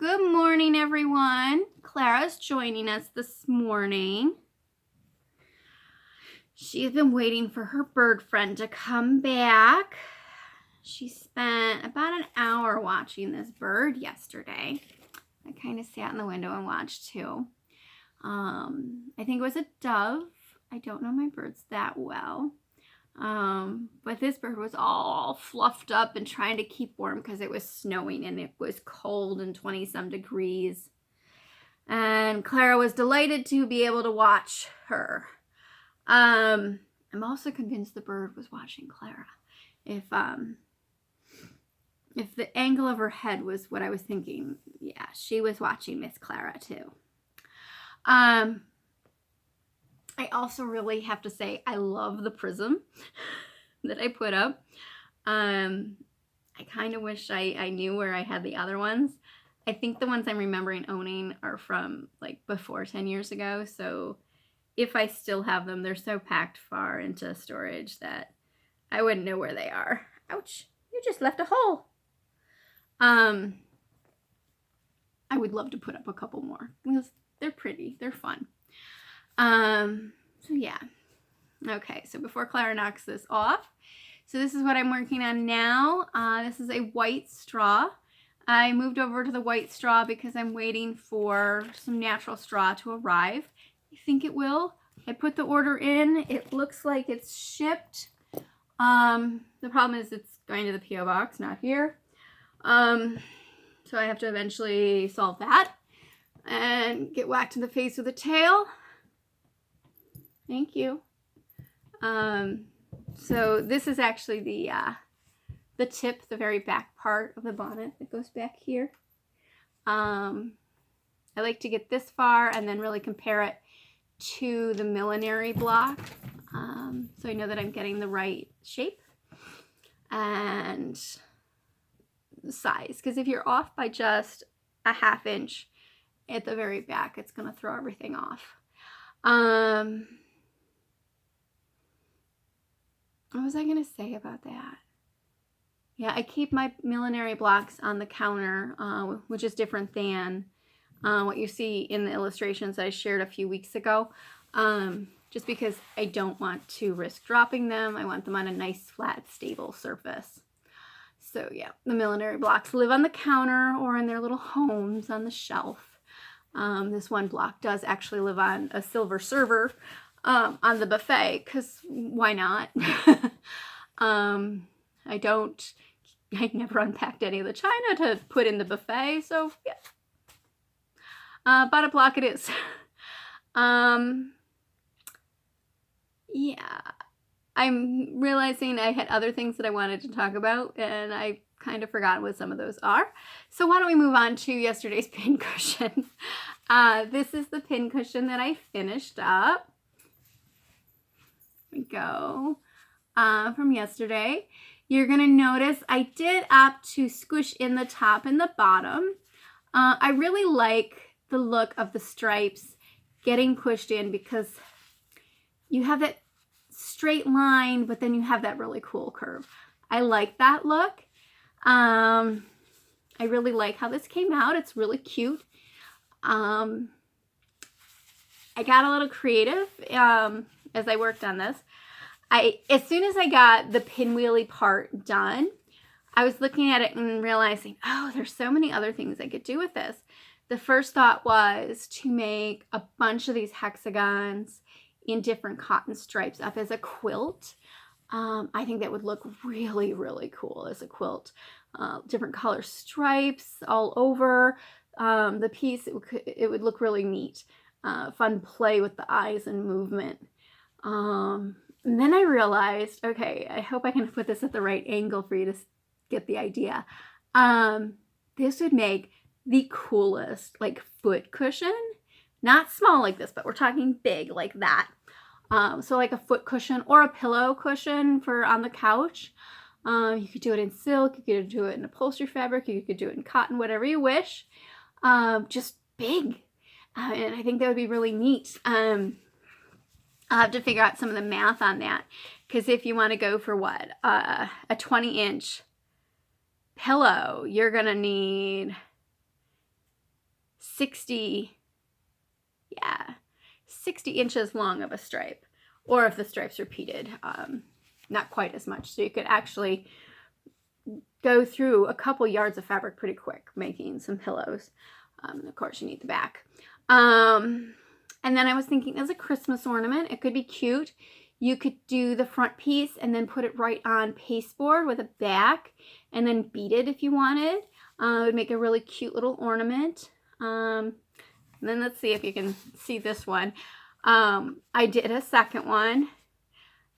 Good morning, everyone. Clara's joining us this morning. She's been waiting for her bird friend to come back. She spent about an hour watching this bird yesterday. I kind of sat in the window and watched too. I think it was a dove. I don't know my birds that well. But this bird was all fluffed up and trying to keep warm because it was snowing and it was cold and 20 some degrees. And Clara was delighted to be able to watch her. I'm also convinced the bird was watching Clara. If the angle of her head was what I was thinking, yeah, she was watching Miss Clara too. I also really have to say I love the prism that I put up. I kind of wish I knew where I had the other ones. I think the ones I'm remembering owning are from like before 10 years ago. So if I still have them, they're so packed far into storage that I wouldn't know where they are. Ouch, you just left a hole. I would love to put up a couple more because they're pretty, they're fun. So yeah. Okay, so before Clara knocks this off, so this is what I'm working on now. This is a white straw. I moved over to the white straw because I'm waiting for some natural straw to arrive. I think it will. I put the order in. It looks like it's shipped. The problem is it's going to the P.O. box, not here. So I have to eventually solve that and get whacked in the face with a tail. Thank you. So this is actually the tip, the very back part of the bonnet that goes back here. I like to get this far and then really compare it to the millinery block. So I know that I'm getting the right shape and the size. Because if you're off by just a ½ inch at the very back, it's going to throw everything off. What was I going to say about that? Yeah, I keep my millinery blocks on the counter, which is different than what you see in the illustrations that I shared a few weeks ago, just because I don't want to risk dropping them. I want them on a nice, flat, stable surface. So yeah, the millinery blocks live on the counter or in their little homes on the shelf. This one block does actually live on a silver server on the buffet, because why not? I never unpacked any of the china to put in the buffet, so yeah. But a block it is. Yeah, I'm realizing I had other things that I wanted to talk about, and I kind of forgot what some of those are. So why don't we move on to yesterday's pin cushion. This is the pin cushion that I finished up. Here we go. From yesterday. You're going to notice I did opt to squish in the top and the bottom. I really like the look of the stripes getting pushed in because you have that straight line, but then you have that really cool curve. I like that look. I really like how this came out. It's really cute. I got a little creative as I worked on this. As soon as I got the pinwheely part done, I was looking at it and realizing, oh, there's so many other things I could do with this. The first thought was to make a bunch of these hexagons in different cotton stripes up as a quilt. I think that would look really, really cool as a quilt. Different color stripes all over the piece. It would look really neat. Fun play with the eyes and movement. And then I realized, okay, I hope I can put this at the right angle for you to get the idea. This would make the coolest like foot cushion. Not small like this, but we're talking big like that. So like a foot cushion or a pillow cushion for on the couch. You could do it in silk, you could do it in upholstery fabric, you could do it in cotton, whatever you wish. Just big. And I think that would be really neat. I'll have to figure out some of the math on that. Because if you want to go for what? A 20-inch pillow, you're going to need 60, yeah, 60 inches long of a stripe, or if the stripes repeated, not quite as much. So you could actually go through a couple yards of fabric pretty quick making some pillows. And of course you need the back. And then I was thinking as a Christmas ornament, it could be cute. You could do the front piece and then put it right on pasteboard with a back and then beat it if you wanted. It would make a really cute little ornament. And then let's see if you can see this one. I did a second one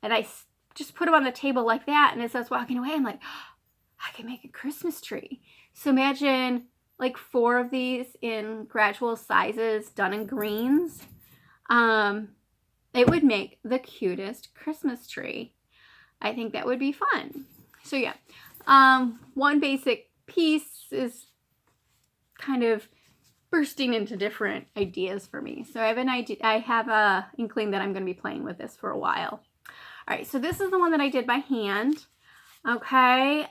and I just put them on the table like that. And as I was walking away, I'm like, oh, I can make a Christmas tree. So imagine like 4 of these in gradual sizes done in greens. It would make the cutest Christmas tree. I think that would be fun. So yeah, one basic piece is kind of bursting into different ideas for me. So I have an idea, I have a inkling that I'm going to be playing with this for a while. All right, so this is the one that I did by hand. Okay,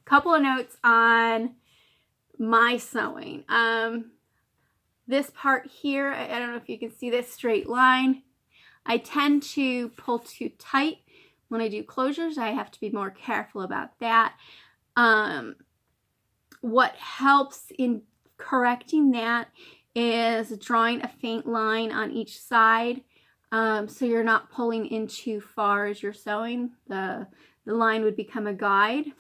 couple of notes on my sewing. This part here, I don't know if you can see this straight line. I tend to pull too tight when I do closures. I have to be more careful about that. What helps in correcting that is drawing a faint line on each side, so you're not pulling in too far as you're sewing. The line would become a guide.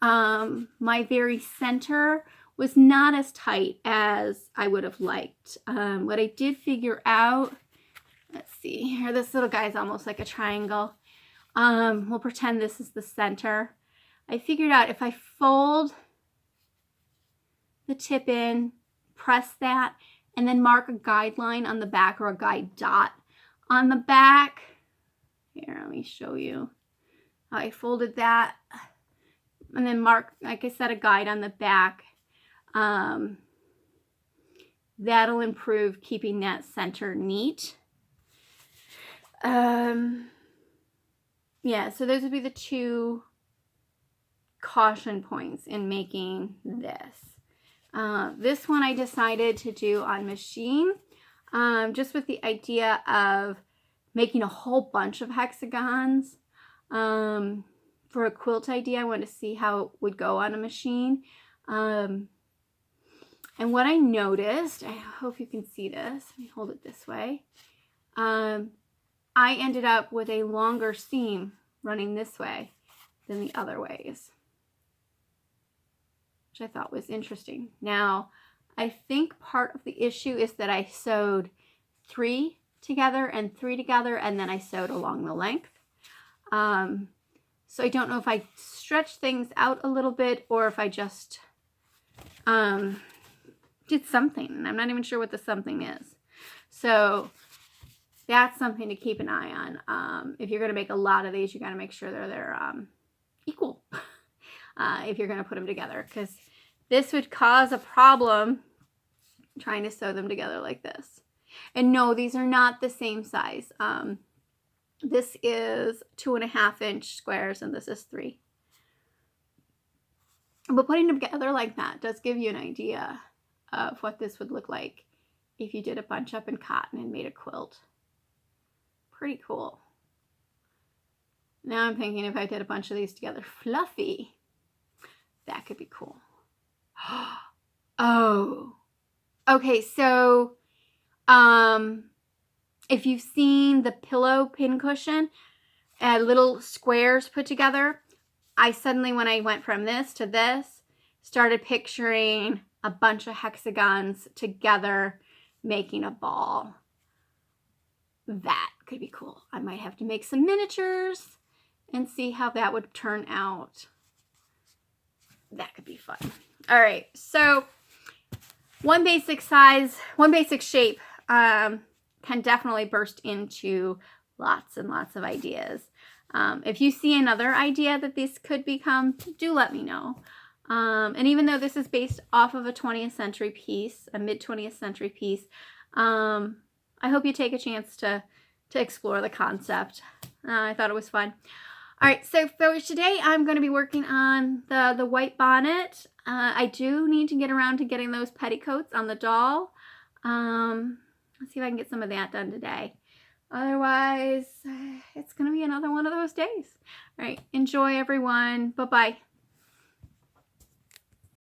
My very center was not as tight as I would have liked. What I did figure out, let's see here, this little guy's almost like a triangle. We'll pretend this is the center. I figured out if I fold the tip in, press that, and then mark a guideline on the back or a guide dot on the back. Here, let me show you how I folded that. And then mark, like I said, a guide on the back. That'll improve keeping that center neat. Yeah, so those would be the 2 caution points in making this. This one I decided to do on machine, just with the idea of making a whole bunch of hexagons. For a quilt idea, I wanted to see how it would go on a machine. And what I noticed, I hope you can see this. Let me hold it this way. I ended up with a longer seam running this way than the other ways, which I thought was interesting. Now, I think part of the issue is that I sewed 3 together and 3 together, and then I sewed along the length. So I don't know if I stretched things out a little bit or if I just did something. And I'm not even sure what the something is. So that's something to keep an eye on. If you're going to make a lot of these, you got to make sure they're equal if you're going to put them together, because this would cause a problem trying to sew them together like this. And no, these are not the same size. This is 2.5-inch squares and this is 3. But putting them together like that does give you an idea of what this would look like if you did a bunch up in cotton and made a quilt. Pretty cool. Now I'm thinking if I did a bunch of these together fluffy, that could be cool. Oh, okay. So, if you've seen the pillow pincushion, little squares put together, I suddenly, when I went from this to this, started picturing a bunch of hexagons together making a ball. That could be cool. I might have to make some miniatures and see how that would turn out. That could be fun. All right, so one basic size, one basic shape can definitely burst into lots and lots of ideas. If you see another idea that this could become, do let me know. And even though this is based off of a 20th century piece, a mid-20th century piece, I hope you take a chance to explore the concept. I thought it was fun. All right, so for today, I'm going to be working on the white bonnet. I do need to get around to getting those petticoats on the doll. Let's see if I can get some of that done today. Otherwise, it's going to be another one of those days. All right. Enjoy, everyone. Bye-bye.